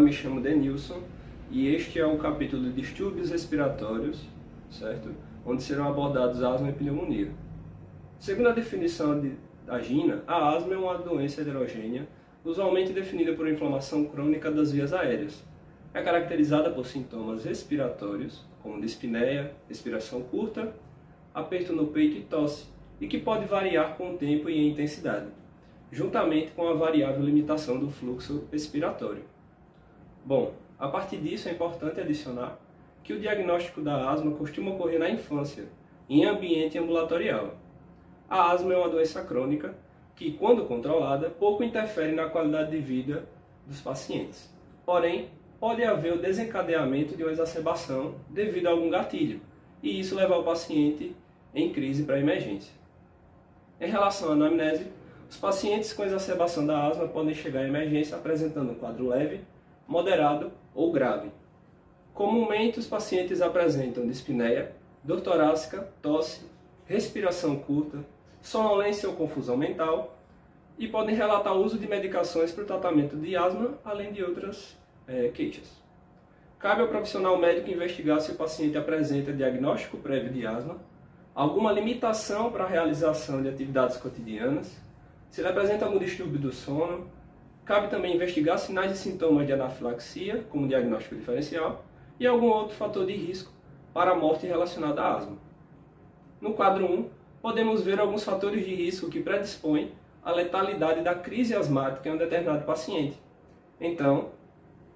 Me chamo Denilson e este é o capítulo de distúrbios respiratórios, certo? Onde serão abordados asma e pneumonia. Segundo a definição da GINA, a asma é uma doença heterogênea, usualmente definida por inflamação crônica das vias aéreas. É caracterizada por sintomas respiratórios, como dispneia, respiração curta, aperto no peito e tosse, e que pode variar com o tempo e em intensidade, juntamente com a variável limitação do fluxo respiratório. Bom, a partir disso é importante adicionar que o diagnóstico da asma costuma ocorrer na infância, em ambiente ambulatorial. A asma é uma doença crônica que, quando controlada, pouco interfere na qualidade de vida dos pacientes. Porém, pode haver o desencadeamento de uma exacerbação devido a algum gatilho, e isso levar o paciente em crise para emergência. Em relação à anamnese, os pacientes com exacerbação da asma podem chegar à emergência apresentando um quadro leve, moderado ou grave. Comumente, os pacientes apresentam dispneia, dor torácica, tosse, respiração curta, sonolência ou confusão mental e podem relatar o uso de medicações para o tratamento de asma, além de outras queixas. Cabe ao profissional médico investigar se o paciente apresenta diagnóstico prévio de asma, alguma limitação para a realização de atividades cotidianas, se ele apresenta algum distúrbio do sono. Cabe também investigar sinais e sintomas de anafilaxia, como diagnóstico diferencial, e algum outro fator de risco para a morte relacionada à asma. No quadro 1, podemos ver alguns fatores de risco que predispõem à letalidade da crise asmática em um determinado paciente. Então,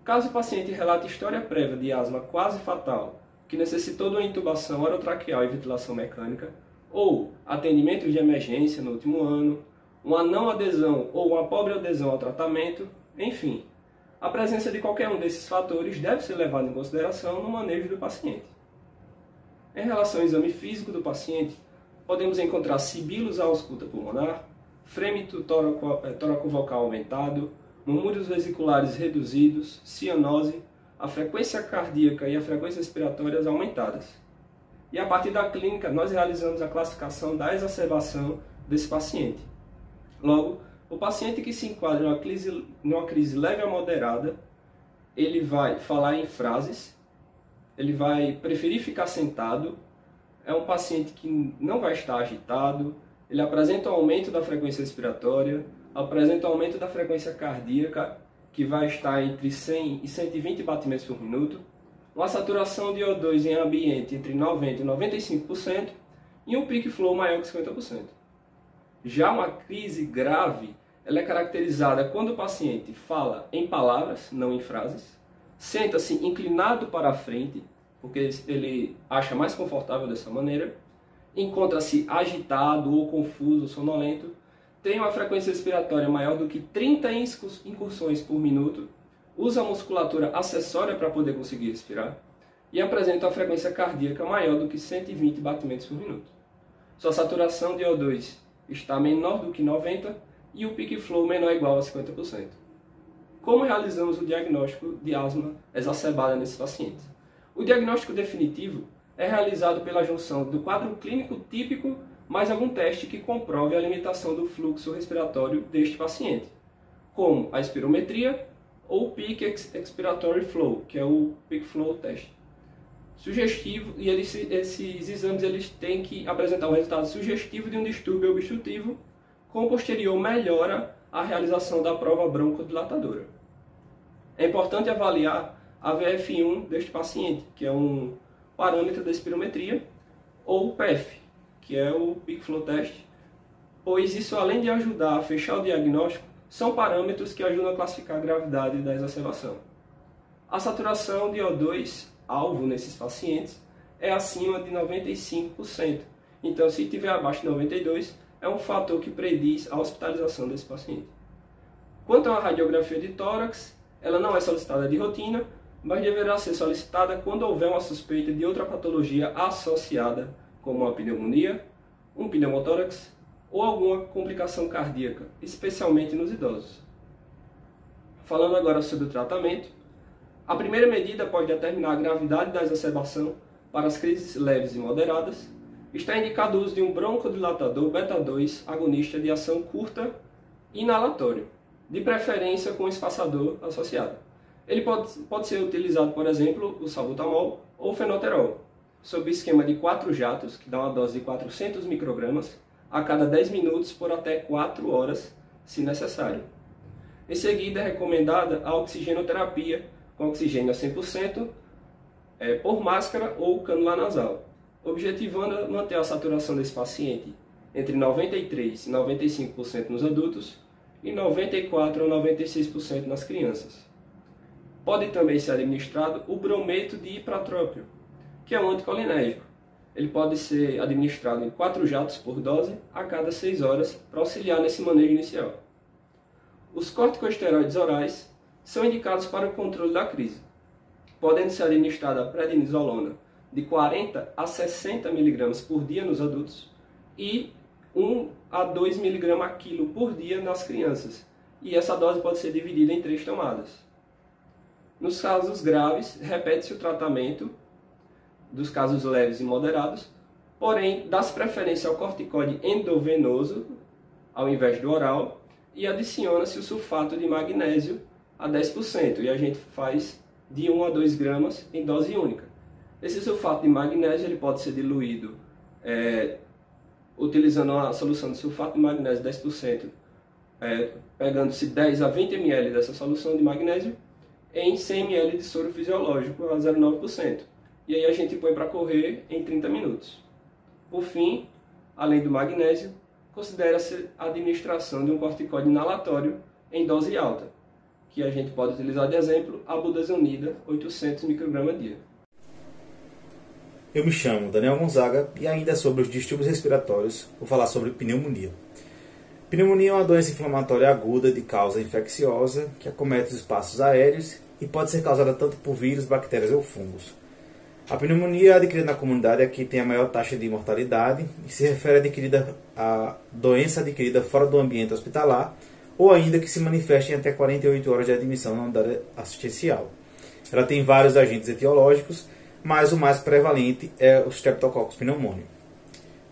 caso o paciente relate história prévia de asma quase fatal, que necessitou de uma intubação orotraqueal e ventilação mecânica, ou atendimento de emergência no último ano, uma não adesão ou uma pobre adesão ao tratamento, enfim, a presença de qualquer um desses fatores deve ser levada em consideração no manejo do paciente. Em relação ao exame físico do paciente, podemos encontrar sibilos à ausculta pulmonar, frêmito tóraco-vocal aumentado, murmúrios vesiculares reduzidos, cianose, a frequência cardíaca e a frequência respiratórias aumentadas. E a partir da clínica, nós realizamos a classificação da exacerbação desse paciente. Logo, o paciente que se enquadra numa crise leve a moderada, ele vai falar em frases, ele vai preferir ficar sentado, é um paciente que não vai estar agitado, ele apresenta um aumento da frequência respiratória, apresenta um aumento da frequência cardíaca, que vai estar entre 100 e 120 batimentos por minuto, uma saturação de O2 em ambiente entre 90% e 95% e um peak flow maior que 50%. Já uma crise grave, ela é caracterizada quando o paciente fala em palavras, não em frases, senta-se inclinado para a frente, porque ele acha mais confortável dessa maneira, encontra-se agitado ou confuso, sonolento, tem uma frequência respiratória maior do que 30 incursões por minuto, usa a musculatura acessória para poder conseguir respirar e apresenta uma frequência cardíaca maior do que 120 batimentos por minuto. Sua saturação de O2 está menor do que 90% e o peak flow menor ou igual a 50%. Como realizamos o diagnóstico de asma exacerbada nesses pacientes? O diagnóstico definitivo é realizado pela junção do quadro clínico típico mais algum teste que comprove a limitação do fluxo respiratório deste paciente, como a espirometria ou o Peak Expiratory Flow, que é o Peak Flow Test. Sugestivo, e esses exames eles têm que apresentar um resultado sugestivo de um distúrbio obstrutivo com posterior melhora à realização da prova broncodilatadora. É importante avaliar a VF1 deste paciente, que é um parâmetro da espirometria, ou o PEF, que é o Peak Flow Test, pois isso, além de ajudar a fechar o diagnóstico, são parâmetros que ajudam a classificar a gravidade da exacerbação. A saturação de O2 alvo nesses pacientes é acima de 95%. Então, se estiver abaixo de 92%, é um fator que prediz a hospitalização desse paciente. Quanto à radiografia de tórax, ela não é solicitada de rotina, mas deverá ser solicitada quando houver uma suspeita de outra patologia associada, como uma pneumonia, um pneumotórax ou alguma complicação cardíaca, especialmente nos idosos. Falando agora sobre o tratamento, a primeira medida pode determinar a gravidade da exacerbação para as crises leves e moderadas. Está indicado o uso de um broncodilatador beta-2 agonista de ação curta inalatório, de preferência com espaçador associado. Ele pode ser utilizado, por exemplo, o salbutamol ou o fenoterol, sob o esquema de 4 jatos, que dá uma dose de 400 microgramas, a cada 10 minutos por até 4 horas, se necessário. Em seguida, é recomendada a oxigenoterapia, com oxigênio a 100%, por máscara ou cânula nasal, objetivando manter a saturação desse paciente entre 93% e 95% nos adultos e 94% a 96% nas crianças. Pode também ser administrado o brometo de ipratrópio, que é um anticolinérgico. Ele pode ser administrado em 4 jatos por dose a cada 6 horas para auxiliar nesse manejo inicial. Os corticosteroides orais são indicados para o controle da crise, podendo ser administrada a prednisolona de 40 a 60 mg por dia nos adultos e 1 a 2 mg a quilo por dia nas crianças, e essa dose pode ser dividida em 3 tomadas. Nos casos graves, repete-se o tratamento dos casos leves e moderados, porém dá-se preferência ao corticoide endovenoso ao invés do oral e adiciona-se o sulfato de magnésio a 10%, e a gente faz de 1 a 2 gramas em dose única. Esse sulfato de magnésio ele pode ser diluído utilizando a solução de sulfato de magnésio 10%, pegando-se 10 a 20 ml dessa solução de magnésio em 100 ml de soro fisiológico a 0,9%. E aí a gente põe para correr em 30 minutos. Por fim, além do magnésio, considera-se a administração de um corticoide inalatório em dose alta, que a gente pode utilizar de exemplo a budesonida 800 microgramas dia. Eu me chamo Daniel Gonzaga e ainda sobre os distúrbios respiratórios vou falar sobre pneumonia. Pneumonia é uma doença inflamatória aguda de causa infecciosa que acomete os espaços aéreos e pode ser causada tanto por vírus, bactérias ou fungos. A pneumonia adquirida na comunidade é que tem a maior taxa de mortalidade e se refere a doença adquirida fora do ambiente hospitalar ou ainda que se manifeste em até 48 horas de admissão na unidade assistencial. Ela tem vários agentes etiológicos, mas o mais prevalente é o Streptococcus pneumoniae.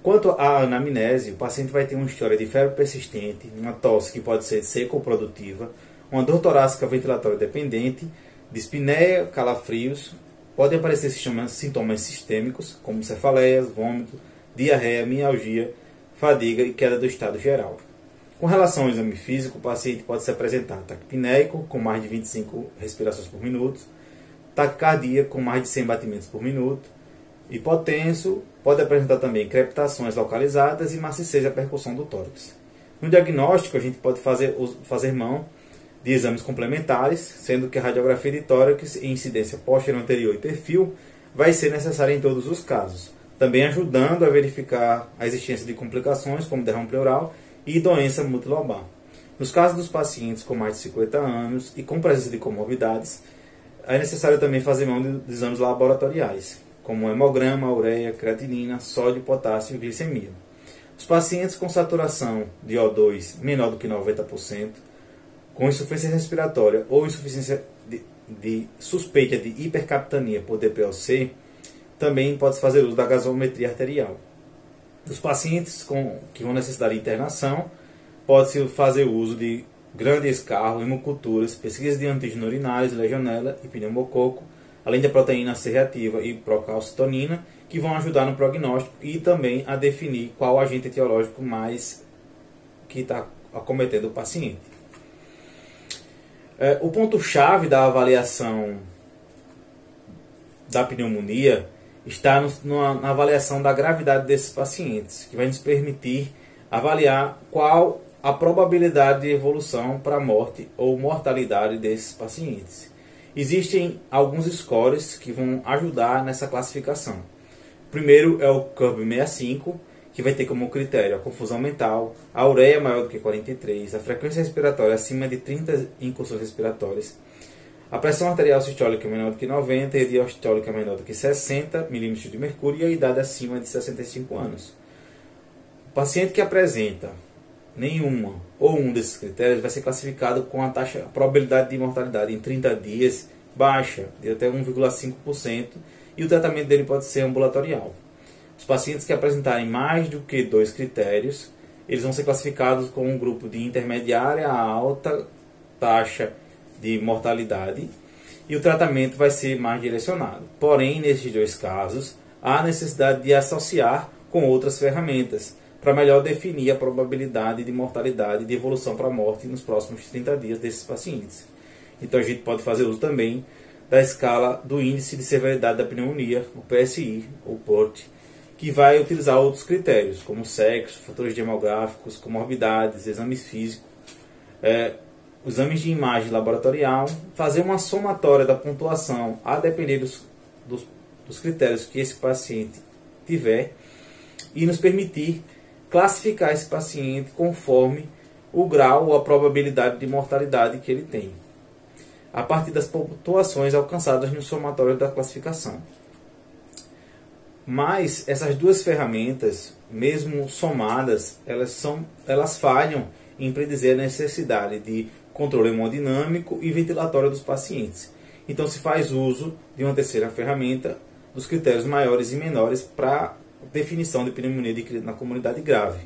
Quanto à anamnese, o paciente vai ter uma história de febre persistente, uma tosse que pode ser seca ou produtiva, uma dor torácica ventilatória dependente, dispneia, calafrios, podem aparecer sintomas sistêmicos, como cefaleias, vômito, diarreia, mialgia, fadiga e queda do estado geral. Com relação ao exame físico, o paciente pode se apresentar taquipneico, com mais de 25 respirações por minuto, taquicardia, com mais de 100 batimentos por minuto, hipotenso, pode apresentar também crepitações localizadas e maciçez da percussão do tórax. No diagnóstico, a gente pode fazer mão de exames complementares, sendo que a radiografia de tórax e incidência posterior anterior e perfil vai ser necessária em todos os casos, também ajudando a verificar a existência de complicações como derrame pleural e doença multilobar. Nos casos dos pacientes com mais de 50 anos e com presença de comorbidades, é necessário também fazer mão de exames laboratoriais, como hemograma, ureia, creatinina, sódio, potássio e glicemia. Os pacientes com saturação de O2 menor do que 90%, com insuficiência respiratória ou insuficiência de suspeita de hipercaptania por DPOC, também pode fazer uso da gasometria arterial. Os pacientes que vão necessitar de internação, pode-se fazer uso de grande escarro, hemoculturas, pesquisas de antígenos urinários, legionela e pneumococo, além da proteína C reativa e procalcitonina, que vão ajudar no prognóstico e também a definir qual agente etiológico mais que está acometendo o paciente. O ponto-chave da avaliação da pneumonia está na avaliação da gravidade desses pacientes, que vai nos permitir avaliar qual a probabilidade de evolução para morte ou mortalidade desses pacientes. Existem alguns scores que vão ajudar nessa classificação. O primeiro é o CURB-65, que vai ter como critério a confusão mental, a ureia maior do que 43, a frequência respiratória acima de 30 incursões respiratórias, a pressão arterial sistólica menor do que 90 e a diastólica menor do que 60 mm de mercúrio e a idade acima de 65 anos. O paciente que apresenta nenhuma ou um desses critérios vai ser classificado com a probabilidade de mortalidade em 30 dias baixa, de até 1,5%, e o tratamento dele pode ser ambulatorial. Os pacientes que apresentarem mais do que 2 critérios, eles vão ser classificados com um grupo de intermediária a alta taxa de mortalidade, e o tratamento vai ser mais direcionado. Porém, nesses dois casos, há necessidade de associar com outras ferramentas para melhor definir a probabilidade de mortalidade e de evolução para a morte nos próximos 30 dias desses pacientes. Então a gente pode fazer uso também da escala do índice de severidade da pneumonia, o PSI, ou PORT, que vai utilizar outros critérios, como sexo, fatores demográficos, comorbidades, exames físicos, exames de imagem laboratorial, fazer uma somatória da pontuação a depender dos critérios que esse paciente tiver e nos permitir classificar esse paciente conforme o grau ou a probabilidade de mortalidade que ele tem, a partir das pontuações alcançadas no somatório da classificação. Mas essas duas ferramentas, mesmo somadas, elas falham em predizer a necessidade de controle hemodinâmico e ventilatório dos pacientes. Então se faz uso de uma terceira ferramenta, dos critérios maiores e menores para definição de pneumonia na comunidade grave.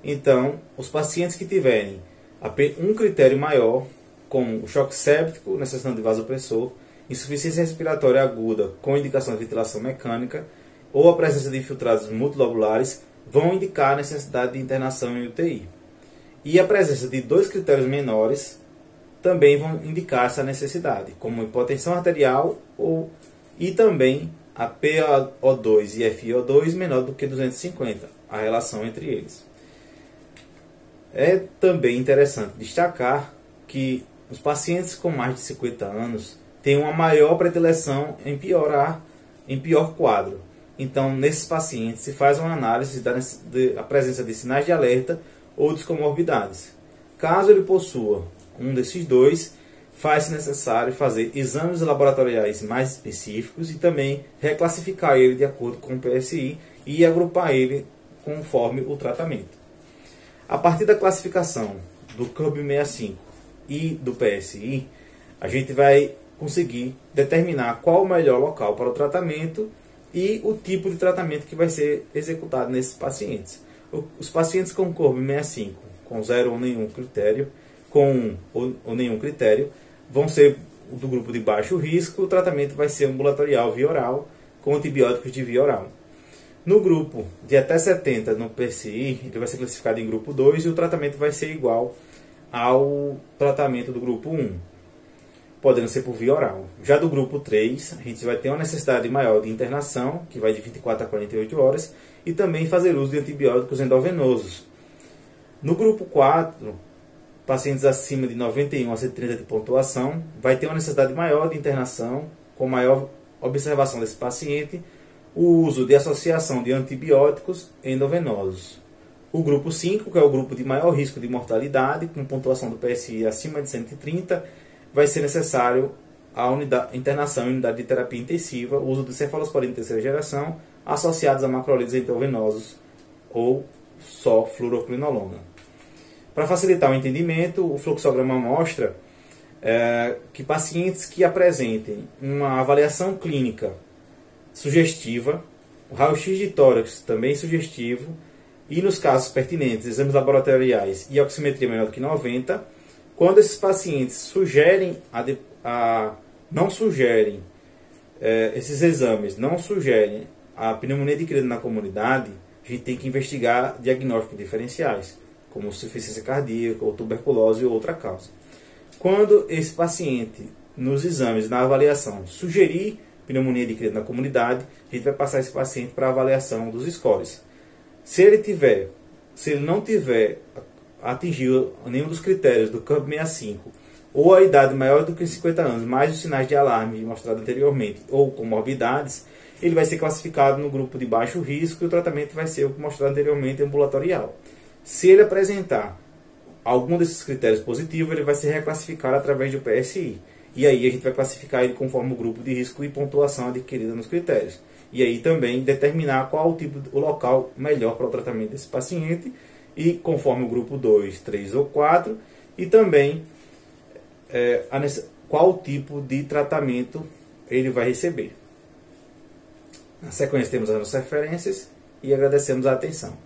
Então, os pacientes que tiverem um critério maior, como o choque séptico, necessitando de vasopressor, insuficiência respiratória aguda com indicação de ventilação mecânica ou a presença de infiltrados multilobulares, vão indicar a necessidade de internação em UTI. E a presença de dois critérios menores também vão indicar essa necessidade, como hipotensão arterial e também a PaO2 e FiO2 menor do que 250, a relação entre eles. É também interessante destacar que os pacientes com mais de 50 anos têm uma maior predileção em pior quadro. Então, nesses pacientes, se faz uma análise da presença de sinais de alerta ou de comorbidades. Caso ele possua um desses dois, faz-se necessário fazer exames laboratoriais mais específicos e também reclassificar ele de acordo com o PSI e agrupar ele conforme o tratamento. A partir da classificação do CURB-65 e do PSI, a gente vai conseguir determinar qual o melhor local para o tratamento e o tipo de tratamento que vai ser executado nesses pacientes. Os pacientes com CURB-65, com zero ou nenhum critério, ou nenhum critério, vão ser do grupo de baixo risco. O tratamento vai ser ambulatorial via oral, com antibióticos de via oral. No grupo de até 70 no PSI, ele vai ser classificado em grupo 2 e o tratamento vai ser igual ao tratamento do grupo 1, podendo ser por via oral. Já do grupo 3, a gente vai ter uma necessidade maior de internação, que vai de 24 a 48 horas, e também fazer uso de antibióticos endovenosos. No grupo 4, pacientes acima de 91 a 130 de pontuação, vai ter uma necessidade maior de internação, com maior observação desse paciente, o uso de associação de antibióticos endovenosos. O grupo 5, que é o grupo de maior risco de mortalidade, com pontuação do PSI acima de 130, vai ser necessário a internação em unidade de terapia intensiva, o uso de cefalosporina de terceira geração, associados a macrolides endovenosos ou só fluoroquinolona. Para facilitar o entendimento, o fluxograma mostra que pacientes que apresentem uma avaliação clínica sugestiva, o raio-x de tórax também sugestivo, e nos casos pertinentes, exames laboratoriais e oximetria menor do que 90, quando esses pacientes esses exames não sugerem a pneumonia adquirida na comunidade, a gente tem que investigar diagnósticos diferenciais, como insuficiência cardíaca, ou tuberculose ou outra causa. Quando esse paciente, nos exames, na avaliação, sugerir pneumonia adquirida na comunidade, a gente vai passar esse paciente para a avaliação dos scores. Se ele não tiver atingido nenhum dos critérios do CURB-65, ou a idade maior do que 50 anos, mais os sinais de alarme mostrados anteriormente, ou comorbidades, ele vai ser classificado no grupo de baixo risco e o tratamento vai ser o mostrado anteriormente, ambulatorial. Se ele apresentar algum desses critérios positivos, ele vai ser reclassificado através do PSI. E aí a gente vai classificar ele conforme o grupo de risco e pontuação adquirida nos critérios. E aí também determinar qual o local melhor para o tratamento desse paciente, e conforme o grupo 2, 3 ou 4, e também qual tipo de tratamento ele vai receber. Na sequência temos as nossas referências e agradecemos a atenção.